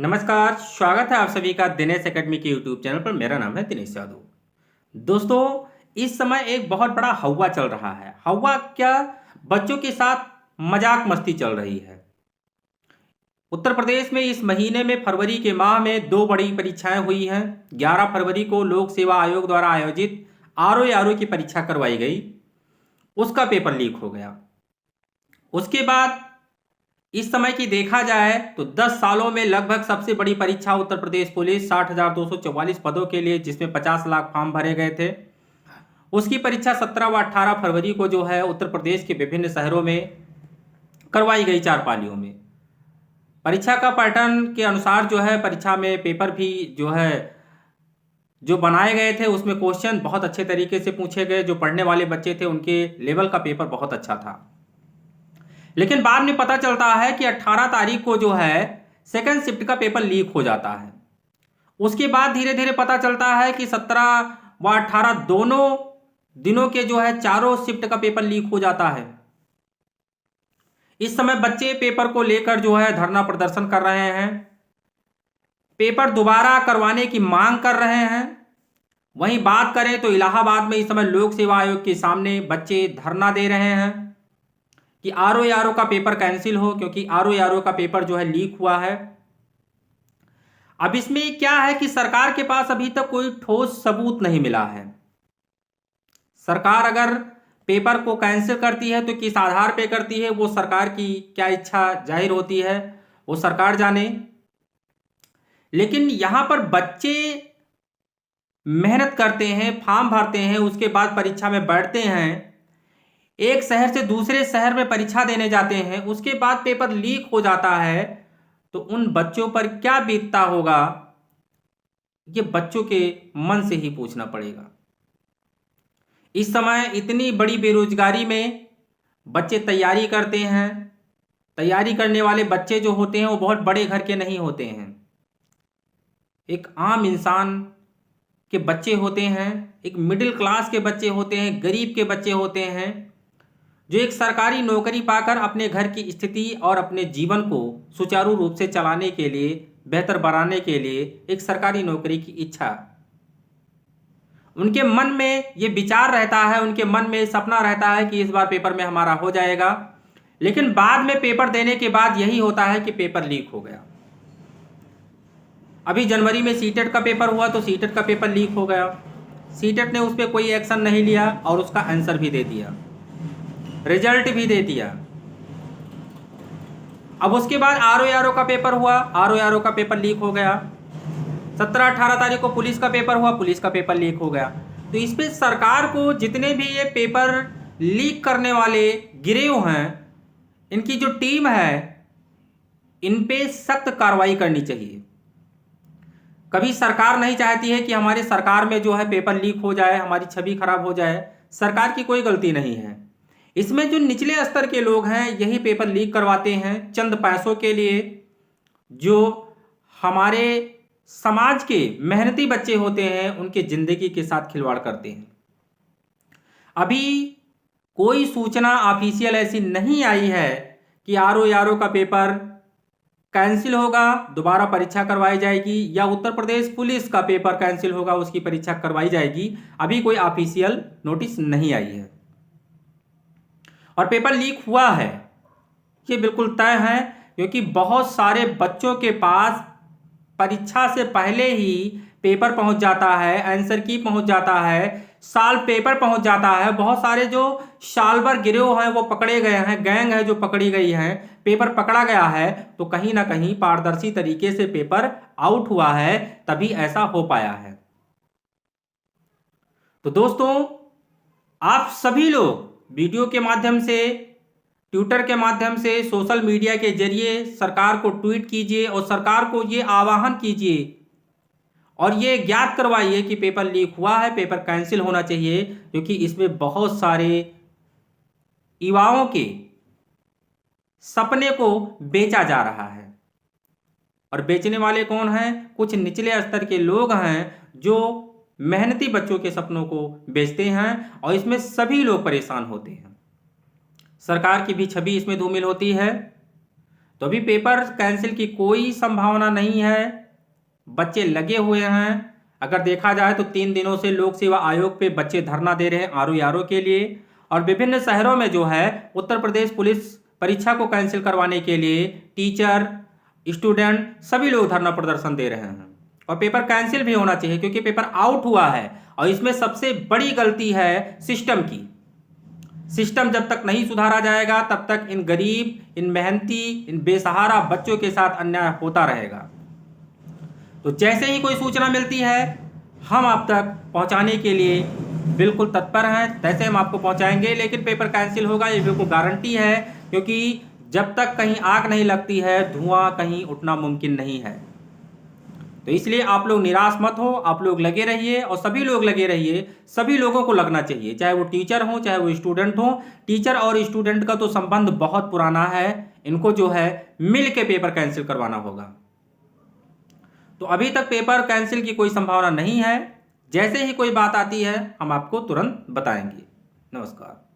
नमस्कार, स्वागत है आप सभी का दिनेश एकेडमी के यूट्यूब चैनल पर। मेरा नाम है दिनेश यादव। दोस्तों, इस समय एक बहुत बड़ा हवा चल रहा है। हवा क्या, बच्चों के साथ मजाक मस्ती चल रही है। उत्तर प्रदेश में इस महीने में फरवरी के माह में दो बड़ी परीक्षाएं हुई हैं। 11 फरवरी को लोक सेवा आयोग द्वारा आयोजित आरओ की परीक्षा करवाई गई, उसका पेपर लीक हो गया। उसके बाद इस समय की देखा जाए तो 10 सालों में लगभग सबसे बड़ी परीक्षा उत्तर प्रदेश पुलिस 60,244 पदों के लिए, जिसमें 50 लाख फॉर्म भरे गए थे, उसकी परीक्षा 17 व 18 फरवरी को जो है उत्तर प्रदेश के विभिन्न शहरों में करवाई गई 4 पालियों में। परीक्षा का पैटर्न के अनुसार जो है परीक्षा में पेपर भी जो बनाए गए थे उसमें क्वेश्चन बहुत अच्छे तरीके से पूछे गए। जो पढ़ने वाले बच्चे थे उनके लेवल का पेपर बहुत अच्छा था। लेकिन बाद में पता चलता है कि 18 तारीख को जो है सेकंड शिफ्ट का पेपर लीक हो जाता है। उसके बाद धीरे धीरे पता चलता है कि 17 व 18 दोनों दिनों के जो है चारों शिफ्ट का पेपर लीक हो जाता है। इस समय बच्चे पेपर को लेकर जो है धरना प्रदर्शन कर रहे हैं, पेपर दोबारा करवाने की मांग कर रहे हैं। वहीं बात करें तो इलाहाबाद में इस समय लोक सेवा आयोग के सामने बच्चे धरना दे रहे हैं कि आरओ का पेपर कैंसिल हो, क्योंकि आरओ का पेपर जो है लीक हुआ है। अब इसमें क्या है कि सरकार के पास अभी तक कोई ठोस सबूत नहीं मिला है। सरकार अगर पेपर को कैंसिल करती है तो किस आधार पे करती है, वो सरकार की क्या इच्छा जाहिर होती है, वो सरकार जाने। लेकिन यहां पर बच्चे मेहनत करते हैं, फॉर्म भरते हैं, उसके बाद परीक्षा में बैठते हैं, एक शहर से दूसरे शहर में परीक्षा देने जाते हैं, उसके बाद पेपर लीक हो जाता है, तो उन बच्चों पर क्या बीतता होगा, ये बच्चों के मन से ही पूछना पड़ेगा। इस समय इतनी बड़ी बेरोजगारी में बच्चे तैयारी करते हैं। तैयारी करने वाले बच्चे जो होते हैं वो बहुत बड़े घर के नहीं होते हैं, एक आम इंसान के बच्चे होते हैं, एक मिडिल क्लास के बच्चे होते हैं, गरीब के बच्चे होते हैं, जो एक सरकारी नौकरी पाकर अपने घर की स्थिति और अपने जीवन को सुचारू रूप से चलाने के लिए, बेहतर बनाने के लिए एक सरकारी नौकरी की इच्छा, उनके मन में ये विचार रहता है, उनके मन में सपना रहता है कि इस बार पेपर में हमारा हो जाएगा। लेकिन बाद में पेपर देने के बाद यही होता है कि पेपर लीक हो गया। अभी जनवरी में सीटेट का पेपर हुआ तो सीटेट का पेपर लीक हो गया। सीटेट ने उस पर कोई एक्शन नहीं लिया और उसका आंसर भी दे दिया, रिजल्ट भी दे दिया। अब उसके बाद आरओ का पेपर हुआ, आरओ का पेपर लीक हो गया। 17-18 तारीख को पुलिस का पेपर हुआ, पुलिस का पेपर लीक हो गया। तो इस पे सरकार को जितने भी ये पेपर लीक करने वाले गिरोह हैं, इनकी जो टीम है, इन पे सख्त कार्रवाई करनी चाहिए। कभी सरकार नहीं चाहती है कि हमारे सरकार में जो है पेपर लीक हो जाए, हमारी छवि खराब हो जाए। सरकार की कोई गलती नहीं है, इसमें जो निचले स्तर के लोग हैं यही पेपर लीक करवाते हैं चंद पैसों के लिए। जो हमारे समाज के मेहनती बच्चे होते हैं उनके जिंदगी के साथ खिलवाड़ करते हैं। अभी कोई सूचना ऑफिशियल ऐसी नहीं आई है कि आरओ का पेपर कैंसिल होगा, दोबारा परीक्षा करवाई जाएगी, या उत्तर प्रदेश पुलिस का पेपर कैंसिल होगा, उसकी परीक्षा करवाई जाएगी। अभी कोई ऑफिशियल नोटिस नहीं आई है। और पेपर लीक हुआ है ये बिल्कुल तय है, क्योंकि बहुत सारे बच्चों के पास परीक्षा से पहले ही पेपर पहुंच जाता है, आंसर की पहुंच जाता है, साल पेपर पहुंच जाता है। बहुत सारे जो साल भर गिरोह हैं वो पकड़े गए हैं, गैंग है जो पकड़ी गई है, पेपर पकड़ा गया है। तो कहीं ना कहीं पारदर्शी तरीके से पेपर आउट हुआ है, तभी ऐसा हो पाया है। तो दोस्तों, आप सभी लोग वीडियो के माध्यम से, ट्विटर के माध्यम से, सोशल मीडिया के जरिए सरकार को ट्वीट कीजिए और सरकार को ये आह्वान कीजिए और ये ज्ञात करवाइए कि पेपर लीक हुआ है, पेपर कैंसिल होना चाहिए, क्योंकि इसमें बहुत सारे युवाओं के सपने को बेचा जा रहा है। और बेचने वाले कौन हैं? कुछ निचले स्तर के लोग हैं जो मेहनती बच्चों के सपनों को बेचते हैं, और इसमें सभी लोग परेशान होते हैं। सरकार की भी छवि इसमें धूमिल होती है। तो अभी पेपर कैंसिल की कोई संभावना नहीं है, बच्चे लगे हुए हैं। अगर देखा जाए तो 3 दिनों से लोक सेवा आयोग पे बच्चे धरना दे रहे हैं आरओ के लिए, और विभिन्न शहरों में जो है उत्तर प्रदेश पुलिस परीक्षा को कैंसिल करवाने के लिए टीचर, स्टूडेंट सभी लोग धरना प्रदर्शन दे रहे हैं। और पेपर कैंसिल भी होना चाहिए क्योंकि पेपर आउट हुआ है, और इसमें सबसे बड़ी गलती है सिस्टम की। सिस्टम जब तक नहीं सुधारा जाएगा तब तक इन गरीब, इन मेहनती, इन बेसहारा बच्चों के साथ अन्याय होता रहेगा। तो जैसे ही कोई सूचना मिलती है हम आप तक पहुंचाने के लिए बिल्कुल तत्पर हैं, तैसे हम आपको पहुंचाएंगे। लेकिन पेपर कैंसिल होगा ये बिल्कुल गारंटी है, क्योंकि जब तक कहीं आग नहीं लगती है धुआं कहीं उठना मुमकिन नहीं है। तो इसलिए आप लोग निराश मत हो, आप लोग लगे रहिए, और सभी लोग लगे रहिए। सभी लोगों को लगना चाहिए, चाहे वो टीचर हो चाहे वो स्टूडेंट हो। टीचर और स्टूडेंट का तो संबंध बहुत पुराना है, इनको जो है मिल के पेपर कैंसिल करवाना होगा। तो अभी तक पेपर कैंसिल की कोई संभावना नहीं है, जैसे ही कोई बात आती है हम आपको तुरंत बताएंगे। नमस्कार।